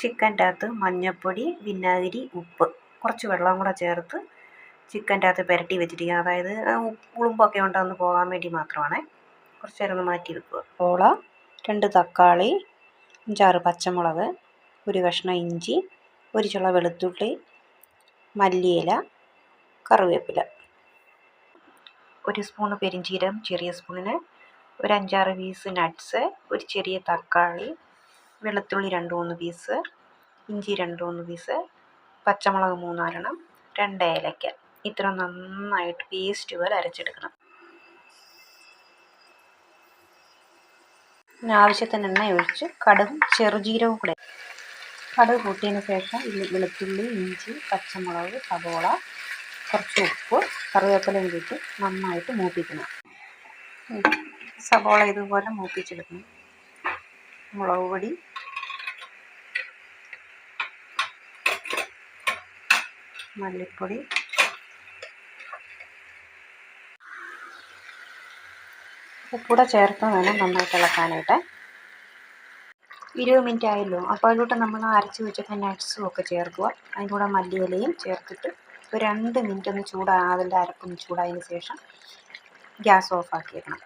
ചിക്കൻ്റെ അകത്ത് മഞ്ഞൾപ്പൊടി, വിനാഗിരി, ഉപ്പ്, കുറച്ച് വെള്ളം കൂടെ ചേർത്ത് ചിക്കൻ്റെ അകത്ത് പുരട്ടി വെച്ചിരിക്കുക. അതായത് ഉളുമ്പൊക്കെ ഉണ്ടോയെന്ന് പോകാൻ വേണ്ടി മാത്രമാണേ. കുറച്ച് നേരം ഒന്ന് മാറ്റി വെക്കുക. സവോള, 2 തക്കാളി, 5-6 പച്ചമുളക്, ഒരു കഷ്ണം ഇഞ്ചി, ഒരു ചുള വെളുത്തുള്ളി, മല്ലിയില, കറിവേപ്പില, 1 സ്പൂണ് പെരിഞ്ചീരകം ചെറിയ സ്പൂണിന്, ഒരു 5-6 പീസ് നട്ട്സ്, ഒരു ചെറിയ തക്കാളി, വെളുത്തുള്ളി 2-3 പീസ്, ഇഞ്ചി 2-3 പീസ്, പച്ചമുളക് 3-4, 2 ഏലക്ക. ഇത്ര നന്നായിട്ട് പേസ്റ്റ് പോലെ അരച്ചെടുക്കണം. ആവശ്യത്തിന് എണ്ണ ഒഴിച്ച് കടുകും ചെറുജീരകവും കൂടെ. കടുക് കൂട്ടിയതിന് ശേഷം വെളുത്തുള്ളി, ഇഞ്ചി, പച്ചമുളക്, സവോള, കുറച്ച് ഉപ്പ്, കറിവേപ്പിലയും കൂട്ടി നന്നായിട്ട് മൂപ്പിക്കണം. സവോള ഇതുപോലെ മൂപ്പിച്ചെടുക്കണം. മുളക് പൊടി, മല്ലിപ്പൊടി, ഉപ്പൂടെ ചേർത്ത് വേണം നന്നായിട്ട് ഇളക്കാനായിട്ട്. 20 മിനിറ്റ് ആയല്ലോ. അപ്പോൾ അതിലോട്ട് നമ്മൾ അരച്ച് വെച്ചിട്ട് നട്ട്സും ഒക്കെ ചേർക്കുക. അതിൻ്റെ കൂടെ മല്ലിയിലയും ചേർത്തിട്ട് ഒരു 2 മിനിറ്റ് ഒന്ന് അതിൻ്റെ അരപ്പൊന്ന് ചൂടായതിന് ശേഷം ഗ്യാസ് ഓഫ് ആക്കിയേക്കണം.